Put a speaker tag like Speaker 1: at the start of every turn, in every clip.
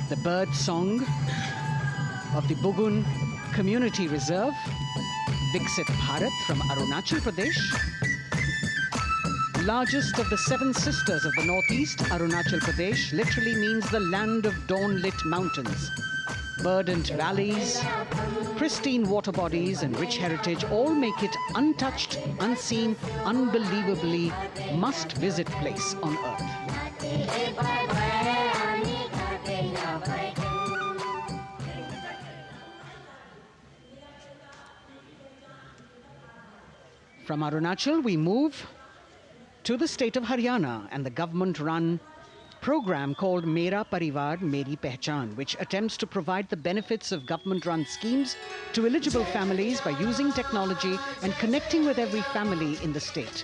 Speaker 1: the bird song of the Bugun Community Reserve, Viksit Bharat from Arunachal Pradesh. Largest of the 7 sisters of the Northeast, Arunachal Pradesh literally means the land of dawn-lit mountains. Verdant valleys, pristine water bodies and rich heritage all make it untouched, unseen, unbelievably must-visit place on earth. From Arunachal, we move to the state of Haryana and the government-run program called Mera Parivar Meri Pehchan, which attempts to provide the benefits of government-run schemes to eligible families by using technology and connecting with every family in the state.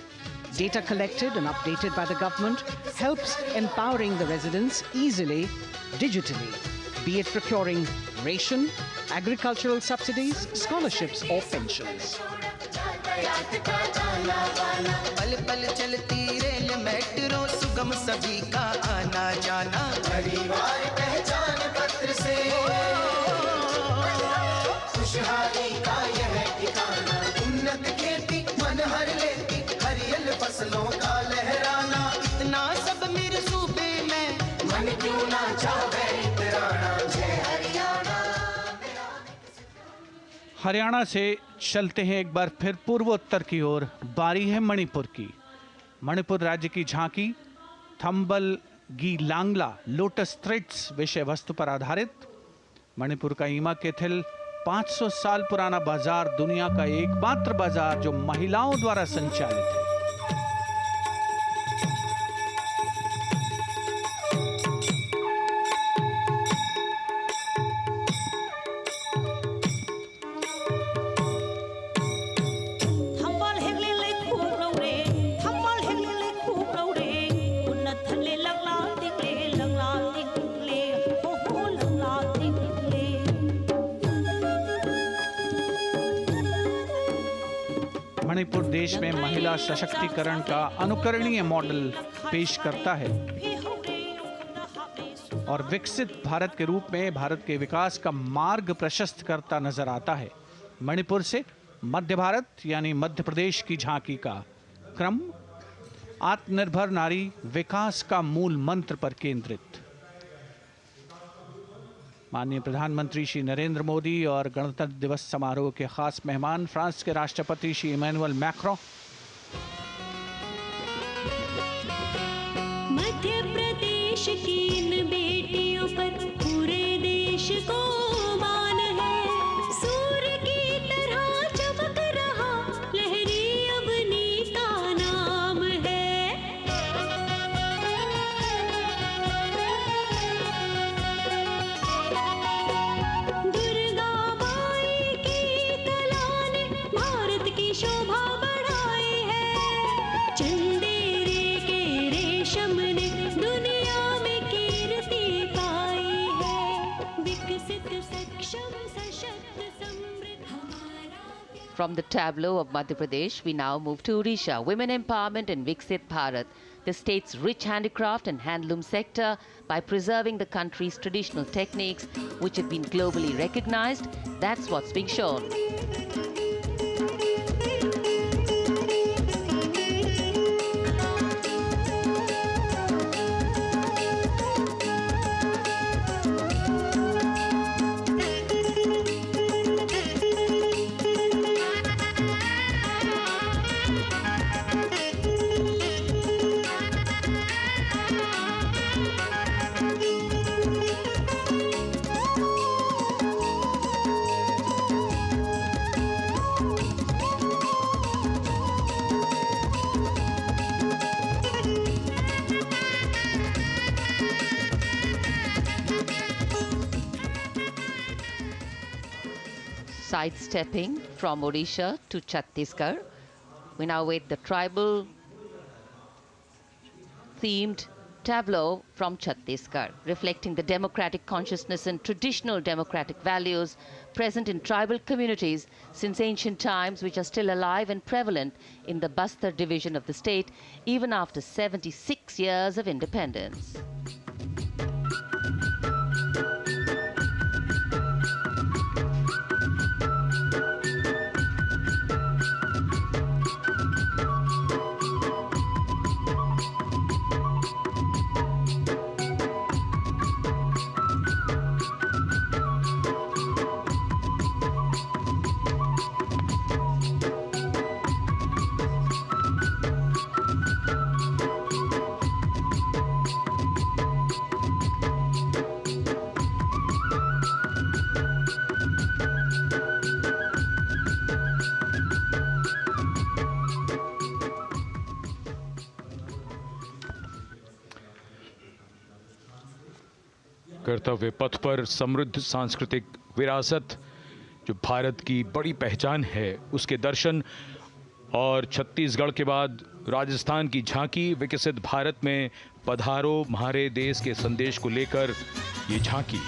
Speaker 1: Data collected and updated by the government helps empowering the residents easily, digitally, be it procuring ration, agricultural subsidies, scholarships or pensions.
Speaker 2: पल पल चलती rail metro सुगम सभी का आना जाना परिवार पहचान पत्र से खुशहाली का यह ठिकाना उन्नत खेती मन हर लेती हरियल फसलों का लहराना इतना सब मेरे सूबे में मन क्यों ना चाहे इतराना जय हरियाणा।
Speaker 3: हरियाणा से चलते हैं एक बार फिर पूर्वोत्तर की ओर। बारी है मणिपुर की। मणिपुर राज्य की झांकी थंबल गी लांगला लोटस थ्रेड्स विषय वस्तु पर आधारित। मणिपुर का ईमा केथिल 500 साल पुराना बाजार दुनिया का एकमात्र बाजार जो महिलाओं द्वारा संचालित है। मणिपुर देश में महिला सशक्तिकरण का अनुकरणीय मॉडल पेश करता है और विकसित भारत के रूप में भारत के विकास का मार्ग प्रशस्त करता नजर आता है। मणिपुर से मध्य भारत यानी मध्य प्रदेश की झांकी का क्रम आत्मनिर्भर नारी विकास का मूल मंत्र पर केंद्रित। माननीय प्रधानमंत्री श्री नरेंद्र मोदी और गणतंत्र दिवस समारोह के खास मेहमान फ्रांस के राष्ट्रपति श्री इमैनुअल मैक्रों।
Speaker 4: मध्य प्रदेश की इन बेटियों पर पूरे देश को मान है। सूर्य की तरह चमक रहा लहरी अवनी का नाम है। दुर्गा माई की कला ने भारत की शोभा बढ़ाई है। चंदेरे के रेशम ने दुनिया में कीर्ति पाई है। विकसित सक्षम सशक्त समृद्ध हमारा प्यार।
Speaker 5: From the tableau of Madhya Pradesh, we now move to Odisha. Women empowerment in Viksit Bharat, the state's rich handicraft and handloom sector, by preserving the country's traditional techniques, which have been globally recognized. That's what's being shown. Sidestepping from Odisha to Chhattisgarh, we now wait the tribal themed tableau from Chhattisgarh, reflecting the democratic consciousness and traditional democratic values present in tribal communities since ancient times, which are still alive and prevalent in the Bastar division of the state, even after 76 years of independence.
Speaker 6: कर्तव्य पथ पर समृद्ध सांस्कृतिक विरासत जो भारत की बड़ी पहचान है उसके दर्शन, और छत्तीसगढ़ के बाद राजस्थान की झांकी विकसित भारत में पधारो म्हारे देश के संदेश को लेकर ये झांकी।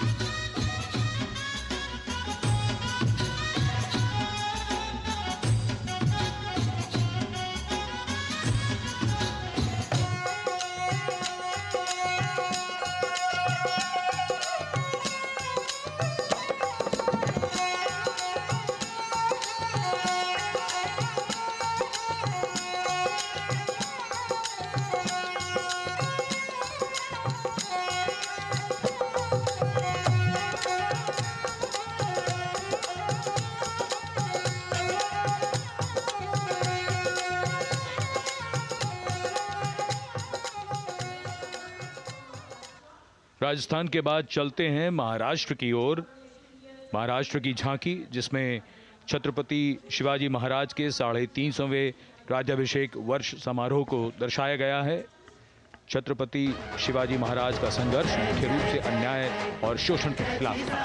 Speaker 6: राजस्थान के बाद चलते हैं महाराष्ट्र की ओर। महाराष्ट्र की झांकी जिसमें छत्रपति शिवाजी महाराज के 350वें राज्याभिषेक वर्ष समारोह को दर्शाया गया है। छत्रपति शिवाजी महाराज का संघर्ष मुख्य रूप से अन्याय और शोषण के खिलाफ था।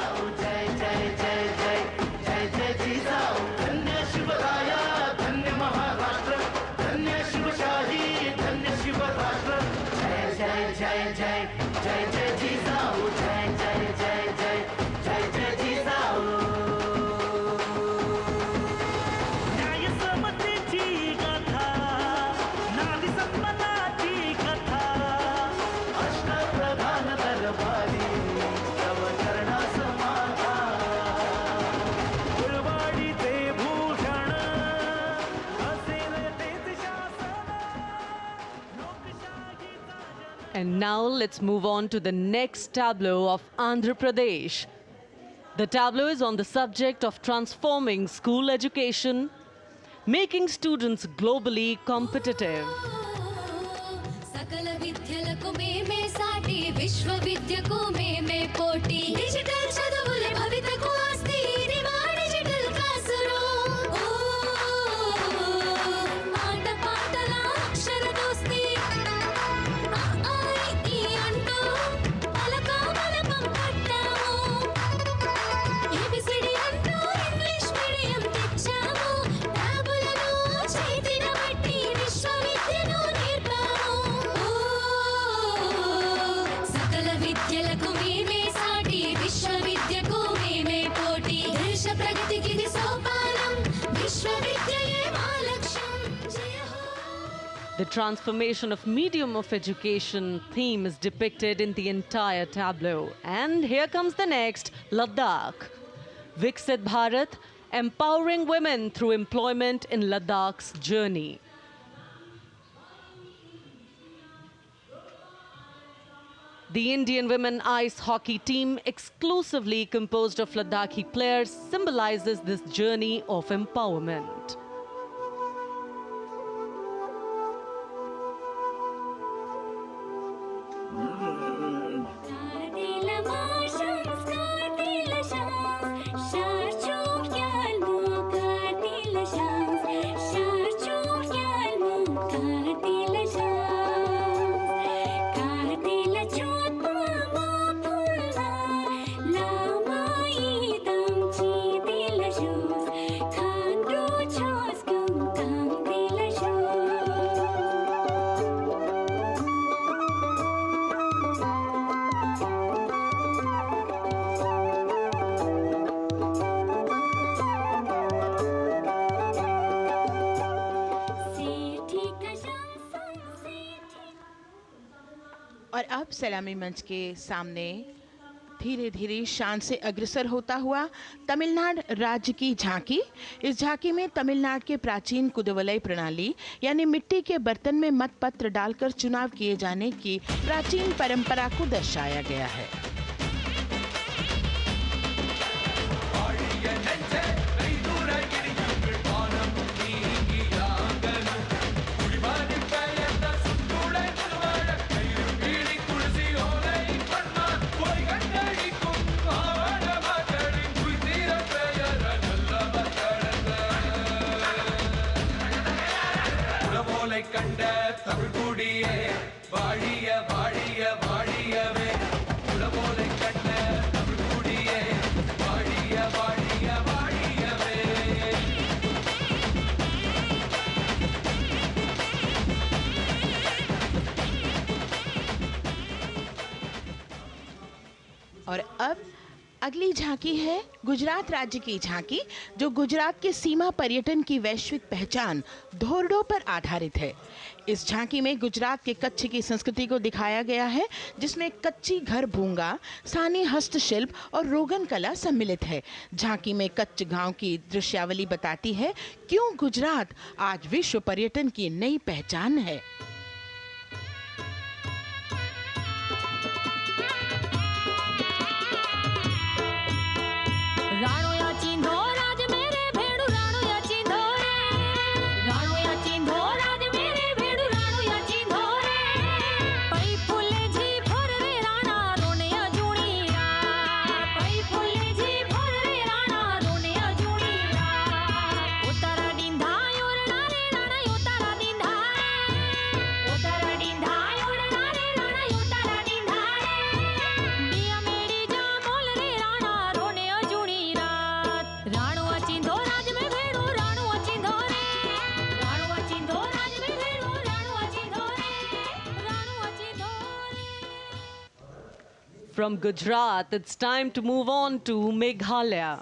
Speaker 7: And now let's move on to the next tableau of Andhra Pradesh. The tableau is on the subject of transforming school education, making students globally competitive.
Speaker 4: सकल विद्यలకు మేమే సాటి విశ్వవిద్యకు మేమే పోటీ డిజిటల్ చదువుల భవితకు ఆస్తి ఇది మా డిజిటల్ క్లాసురూమ్ ఆట పాటల అక్షర దోస్తి ఈ అంటూ పలక బలపం పట్టాము ఏబిసిడి అంటూ ఇంగ్లీష్ మీడియం తెచ్చాము ట్యాబులను చేతిన బట్టి విశ్వవిద్యను నేర్పాము సకల విద్యలకు మేమే సాటి విశ్వవిద్యకు మేమే పోటీ దేశ ప్రగతికి ఇది సోపానం విశ్వవిద్యయే మా లక్ష్యం జయ హో.
Speaker 7: The transformation of medium of education theme is depicted in the entire tableau. And here comes the next, Ladakh. Viksit Bharat, empowering women through employment in Ladakh's journey. The Indian women ice hockey team, exclusively composed of Ladakhi players, symbolizes this journey of empowerment.
Speaker 4: Kartila marshals, kartila shams, sharchuk yalmu, kartila shams, sharchuk yalmu, kartila shams, kartila chotma mapulna, lama idam chitila shams, khandru choskam kamtila shams.
Speaker 8: और अब सलामी मंच के सामने धीरे धीरे शान से अग्रसर होता हुआ तमिलनाडु राज्य की झांकी। इस झांकी में तमिलनाडु के प्राचीन कुदवलय प्रणाली यानी मिट्टी के बर्तन में मतपत्र डालकर चुनाव किए जाने की प्राचीन परंपरा को दर्शाया गया है।
Speaker 2: கண்ட தமிழ் குடியே வாழிய வாழிய வாழியவே உலகோலை கண்ட
Speaker 8: और अब अगली झांकी है गुजरात राज्य की झांकी, जो गुजरात के सीमा पर्यटन की वैश्विक पहचान धोरडो पर आधारित है। इस झांकी में गुजरात के कच्छ की संस्कृति को दिखाया गया है, जिसमें कच्ची घर भूंगा, स्थानीय हस्तशिल्प और रोगन कला सम्मिलित है। झांकी में कच्छ गांव की दृश्यावली बताती है क्यों गुजरात आज विश्व पर्यटन की नई पहचान है।
Speaker 4: राणो या चिंधो राज मेरे भेड़ू राणो या चिंधो रे राणो या चिंधो राज मेरे भेड़ू राणो या चिंधो रे पई फुले जी भर रे राणा रोने या जुणी रात पई फुले जी भर रे राणा रोने या जुणी रात उतारा डिंधा योरणा रे राणा उतारा डिंधा उतारा डिंधा योरणा रे राणा उतारा डिंधा दिया मेरी जा बोल रे राणा रोने या जुणी राणो अचिंधो राज में भेड़ो राणो अचिंधो रे राणो अचिंधो राज में भेड़ो राणो अचिंधो रे राणो अचिंधो रे।
Speaker 7: From Gujarat, it's time to move on to Meghalaya.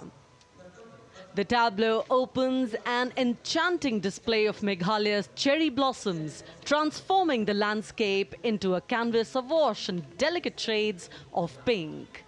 Speaker 7: The tableau opens an enchanting display of Meghalaya's cherry blossoms, transforming the landscape into a canvas awash in delicate shades of pink.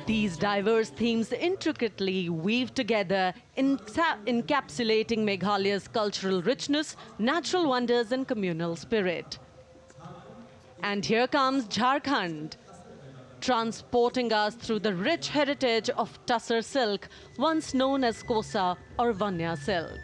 Speaker 7: These diverse themes intricately weave together, encapsulating Meghalaya's cultural richness, natural wonders, and communal spirit. And here comes Jharkhand, transporting us through the rich heritage of Tussar silk, once known as Kosa or Vanya silk.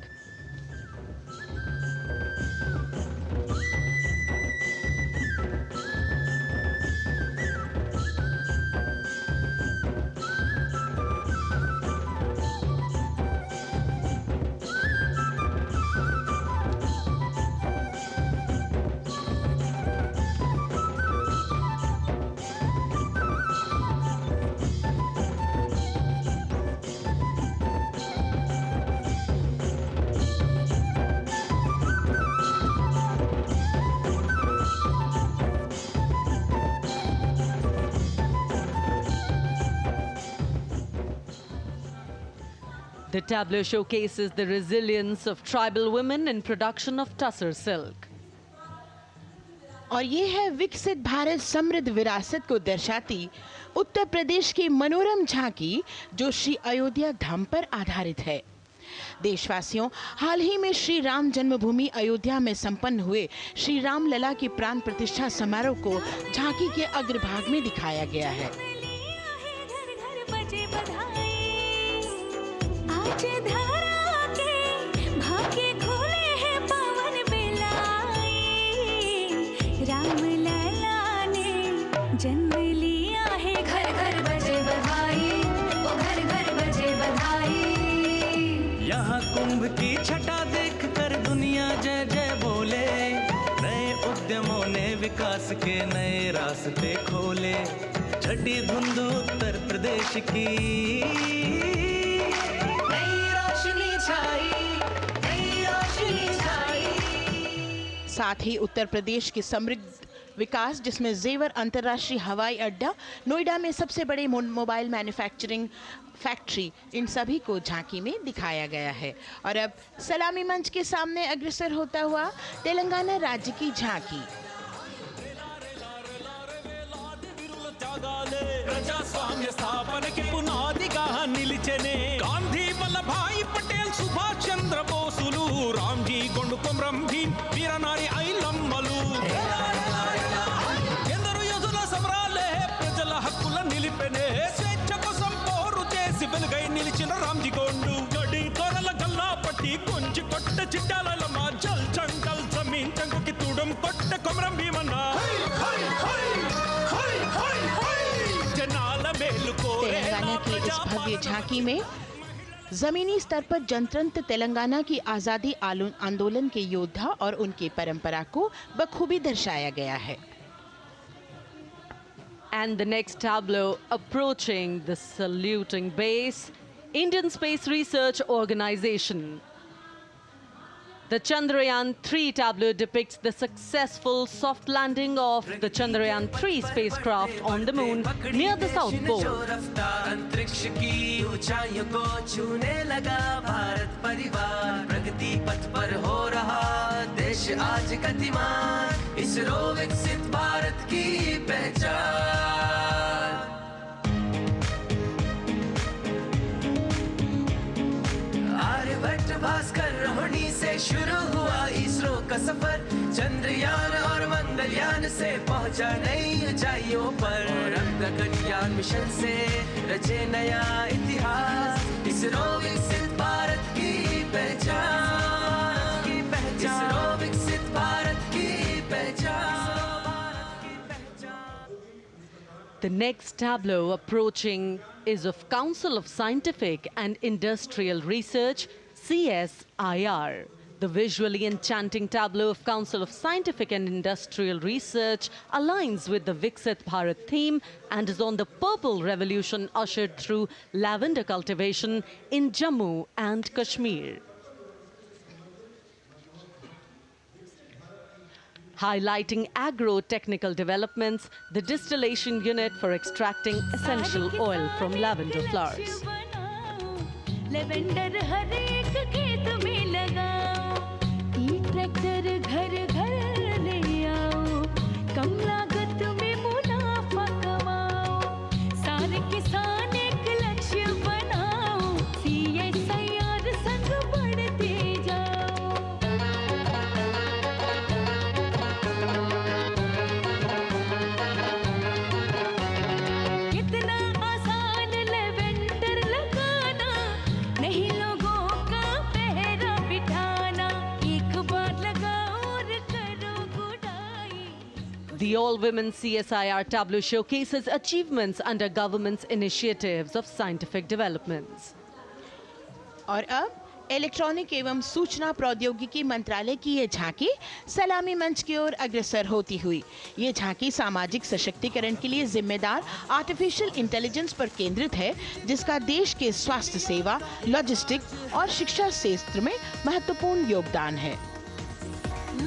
Speaker 7: The tableau showcases the resilience of tribal women in production of Tussar silk.
Speaker 8: और ये है विकसित भारत समृद्ध विरासत को दर्शाती उत्तर प्रदेश की मनोरम झांकी, जो श्री अयोध्या धाम पर आधारित है। देशवासियों, हाल ही में श्री राम जन्मभूमि अयोध्या में संपन्न हुए श्री राम लला की प्राण प्रतिष्ठा समारोह को झांकी के अग्रभाग में दिखाया गया है।
Speaker 4: आज धरा के भाग्य खोले हैं पवन बिलाई, राम लला ने जन्म लिया है, घर घर बजे बधाई, ओ घर घर बजे बधाई।
Speaker 2: यहाँ कुंभ की छटा देख कर दुनिया जय जय बोले, नए उद्यमों ने विकास के नए रास्ते खोले। छठी धुंध उत्तर प्रदेश की
Speaker 8: साथ ही उत्तर प्रदेश की समृद्ध विकास, जिसमें जेवर अंतर्राष्ट्रीय हवाई अड्डा, नोएडा में सबसे बड़े मोबाइल मैन्युफैक्चरिंग फैक्ट्री, इन सभी को झांकी में दिखाया गया है। और अब सलामी मंच के सामने अग्रसर होता हुआ तेलंगाना राज्य की झांकी।
Speaker 9: ప్రజాస్వామ్య స్థాపనకి పునాదిగా నిలిచెనే గాంధీ వల్లభాయ్ పటేల్ సుభాష్ చంద్ర బోసులు రామ్జీ గొండుకొమ సంరంభీన్ వీరనారి ఐలమ్మలు ఎందరో యోధుల సమరాలే ప్రజల హక్కుల నిలిపెనే స్వేచ్ఛ కోసం పోరు చేసి వెలుగై నిలిచిన రామ్జీగోండు గడి కొరల గల్లా పట్టి కొంచి కొట్ట చిట్టాలమ్మ జల్ చంకల్ జమీన్ చంకుకి తూడం కొట్ట కొమరం భీమన్న జనాల మేలు కోరే
Speaker 8: तेलंगाना की इस भव्य झांकी में जमीनी स्तर पर जनतंत्र तेलंगाना की आज़ादी आंदोलन के योद्धा और उनकी परंपरा को बखूबी दर्शाया गया है.
Speaker 7: And the next tableau approaching the saluting base, Indian Space Research Organization. The Chandrayaan-3 tableau depicts the successful soft landing of the Chandrayaan-3 spacecraft on the moon near the South Pole.
Speaker 2: अंतरिक्ष की ऊंचाइयों को छूने लगा भारत परिवार प्रगति पथ पर हो रहा देश आज गतिमान इसरो विकसित भारत की पहचान आर्यभट्ट भास्कर रोहिणी से शुरू हुआ इसरो का सफर चंद्रयान और मंगलयान से पहुंचा नई ऊंचाइयों पर और गगनयान मिशन से रचे नया इतिहास इसरो विकसित भारत की पहचान इसरो विकसित भारत की पहचान
Speaker 7: The next tableau approaching is of Council of Scientific and Industrial Research, CSIR. The visually enchanting tableau of Council of Scientific and Industrial Research aligns with the Viksit Bharat theme and is on the purple revolution ushered through lavender cultivation in Jammu and Kashmir. Highlighting agro-technical developments, the distillation unit for extracting essential oil from lavender flowers.
Speaker 4: Lavender हर एक खेत में लगाओ ई tractor घर घर ले आओ कम लागत में मुनाफा कमाओ सारे किसान एक लक्ष्य बनाओ CSIR संग बढ़ते जाओ कितना आसान लेवेंडर लगाना नहीं लोगों का पहरा बिठाना एक बार लगाओ और करो गुडाई
Speaker 7: The all-women CSIR tableau showcases achievements under government's initiatives of scientific developments.
Speaker 8: और अब इलेक्ट्रॉनिक एवं सूचना प्रौद्योगिकी मंत्रालय की ये झांकी सलामी मंच की ओर अग्रसर होती हुई ये झांकी सामाजिक सशक्तिकरण के लिए जिम्मेदार आर्टिफिशियल इंटेलिजेंस पर केंद्रित है जिसका देश के स्वास्थ्य सेवा लॉजिस्टिक और शिक्षा क्षेत्र में महत्वपूर्ण योगदान है.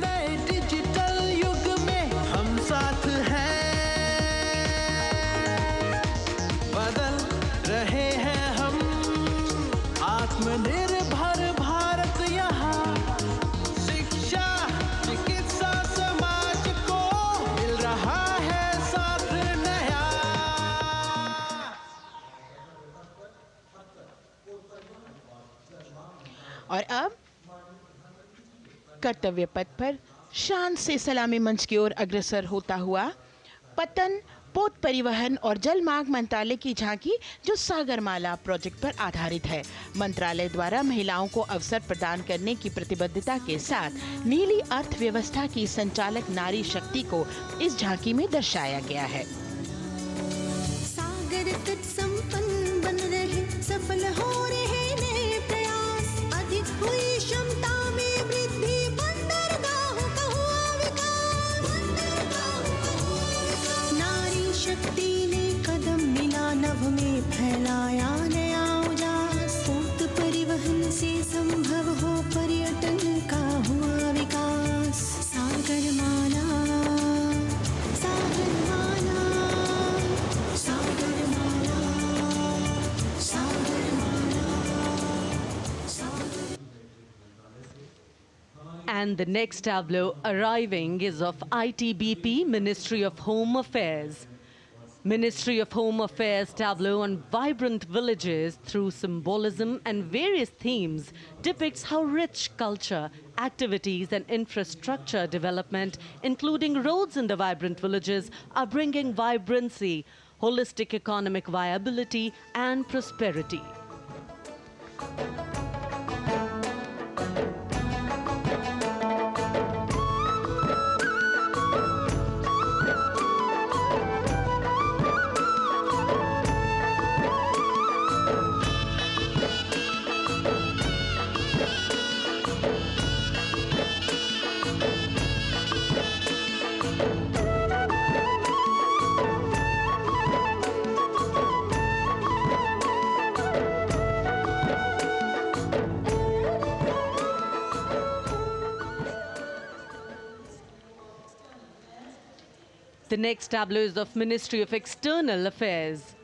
Speaker 2: नए डिजिटल युग में हम साथ हैं बदल रहे हैं हम आत्मनिर्भर भारत यहाँ शिक्षा चिकित्सा समाज को मिल रहा है साथ नया
Speaker 8: और अब कर्तव्य पथ पर शान से सलामी मंच की ओर अग्रसर होता हुआ पतन पोत परिवहन और जल मार्ग मंत्रालय की झांकी जो सागरमाला प्रोजेक्ट पर आधारित है. मंत्रालय द्वारा महिलाओं को अवसर प्रदान करने की प्रतिबद्धता के साथ नीली अर्थव्यवस्था की संचालक नारी शक्ति को इस झांकी में दर्शाया गया है.
Speaker 4: सागर तट संपन्न बन रहे सफल हो रहे नए प्रयास अधिक हुई क्षमता में वृद्धि बंदरगाहों का हुआ विकास नारी शक्ति ने कदम मिला नभ में फैलाया नया उजास पोत परिवहन से संभव हो पर्यटन का हुआ विकास Sagarmala Sagarmala Sagarmala Sagarmala
Speaker 7: And the next tableau arriving is of ITBP, Ministry of Home Affairs. Ministry of Home Affairs tableau on vibrant villages through symbolism and various themes depicts how rich culture, activities and infrastructure development, including roads in the vibrant villages, are bringing vibrancy, holistic economic viability and prosperity. The next tableau is of Ministry of External Affairs.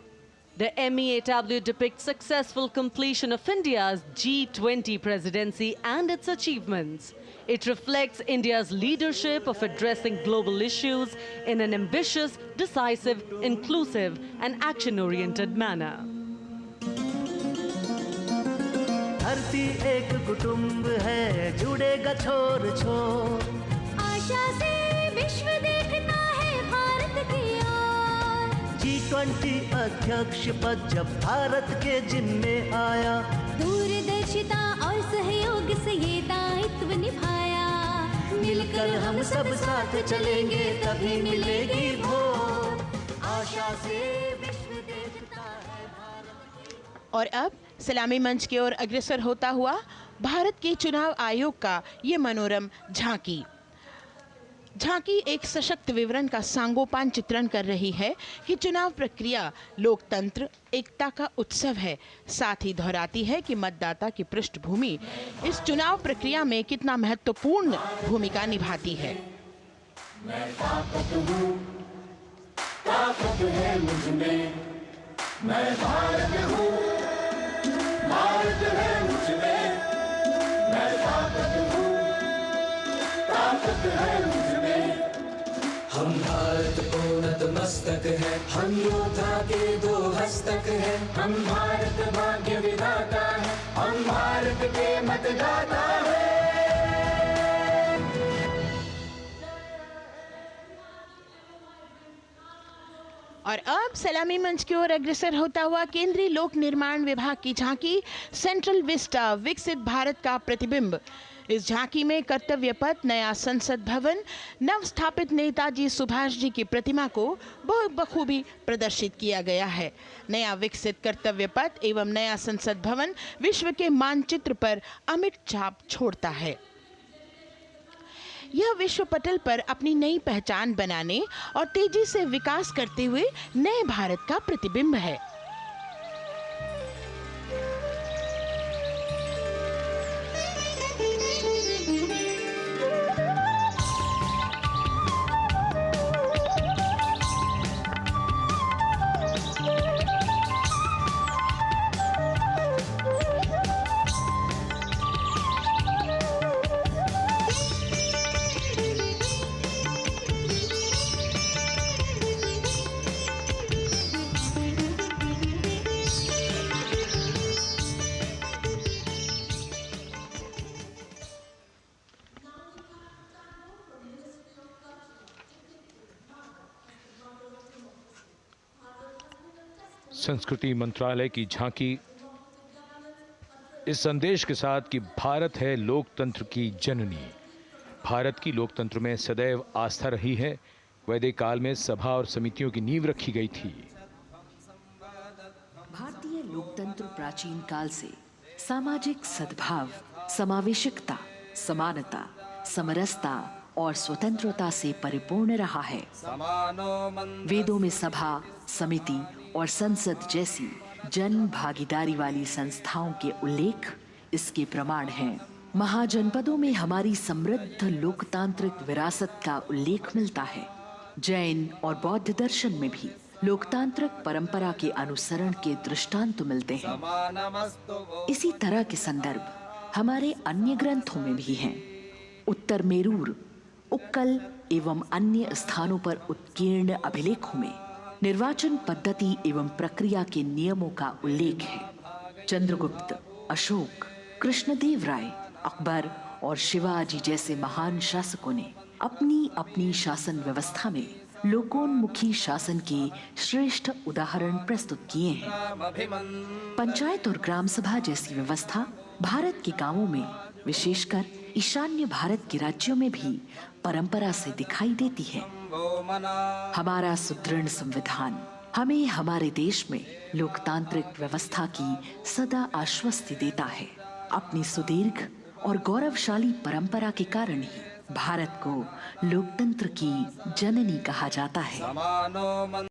Speaker 7: The MEA tableau depicts successful completion of India's G20 presidency and its achievements. It reflects India's leadership of addressing global issues in an ambitious, decisive, inclusive and action-oriented manner.
Speaker 2: धरती एक कुटुंब है जुड़ेगा छोर छोर
Speaker 4: आशा से विश्व देखता है भारत की ओर
Speaker 2: G20 अध्यक्ष पद जब भारत के जिम्मे आया
Speaker 4: दूरदर्शिता और सहयोग से ये दायित्व निभाया
Speaker 2: मिलकर हम सब साथ चलेंगे तभी मिलेगी भोर आशा से विश्व देखता है भारत।
Speaker 8: और अब सलामी मंच की ओर अग्रसर होता हुआ भारत के चुनाव आयोग का ये मनोरम झांकी। झांकी एक सशक्त विवरण का सांगोपान चित्रण कर रही है कि चुनाव प्रक्रिया लोकतंत्र एकता का उत्सव है। साथ ही दोहराती है कि मतदाता की पृष्ठभूमि इस चुनाव प्रक्रिया में कितना महत्वपूर्ण भूमिका निभाती है।
Speaker 10: मैं ताकत हूँ, ताकत है मुझ में, मैं भारत हूँ, भारत है मुझ में, मैं ताकत हूँ, ताकत है मुझ में। हम भारत को नतमस्तक है, हम योद्धा के दो हस्तक है, हम भारत भाग्य विधाता है, हम भारत के मतदाता है।
Speaker 8: और अब सलामी मंच की ओर अग्रसर होता हुआ केंद्रीय लोक निर्माण विभाग की झांकी सेंट्रल विस्टा विकसित भारत का प्रतिबिंब। इस झांकी में कर्तव्य पथ, नया संसद भवन, नव स्थापित नेताजी सुभाष जी की प्रतिमा को बहुत बखूबी प्रदर्शित किया गया है। नया विकसित कर्तव्य पथ एवं नया संसद भवन विश्व के मानचित्र पर अमिट छाप छोड़ता है। यह विश्व पटल पर अपनी नई पहचान बनाने और तेजी से विकास करते हुए नए भारत का प्रतिबिंब है।
Speaker 6: संस्कृति मंत्रालय की झांकी इस संदेश के साथ कि भारत है लोकतंत्र की जननी। भारत की लोकतंत्र में सदैव आस्था रही है। वैदिक काल में सभा और समितियों की नींव रखी गई थी।
Speaker 11: भारतीय लोकतंत्र प्राचीन काल से सामाजिक सद्भाव, समावेशकता, समानता, समरसता और स्वतंत्रता से परिपूर्ण रहा है। वेदों में सभा, समिति और संसद जैसी जन भागीदारी वाली संस्थाओं के उल्लेख इसके प्रमाण हैं। महाजनपदों में हमारी समृद्ध लोकतांत्रिक विरासत का उल्लेख मिलता है। जैन और बौद्ध दर्शन में भी लोकतांत्रिक परंपरा के अनुसरण के दृष्टांत मिलते हैं। इसी तरह के संदर्भ हमारे अन्य ग्रंथों में भी हैं। उत्तर मेरूर, उक्कल एवं अन्य स्थानों पर उत्कीर्ण अभिलेखों में निर्वाचन पद्धति एवं प्रक्रिया के नियमों का उल्लेख है। चंद्रगुप्त, अशोक, कृष्णदेव राय, अकबर और शिवाजी जैसे महान शासकों ने अपनी अपनी शासन व्यवस्था में लोकोन्मुखी शासन के श्रेष्ठ उदाहरण प्रस्तुत किए हैं। पंचायत और ग्राम सभा जैसी व्यवस्था भारत के गांवों में, विशेषकर ईशान्य भारत के राज्यों में भी परंपरा से दिखाई देती है। हमारा सुदृढ़ संविधान हमें हमारे देश में लोकतांत्रिक व्यवस्था की सदा आश्वस्ति देता है। अपनी सुदीर्घ और गौरवशाली परंपरा के कारण ही भारत को लोकतंत्र की जननी कहा जाता है।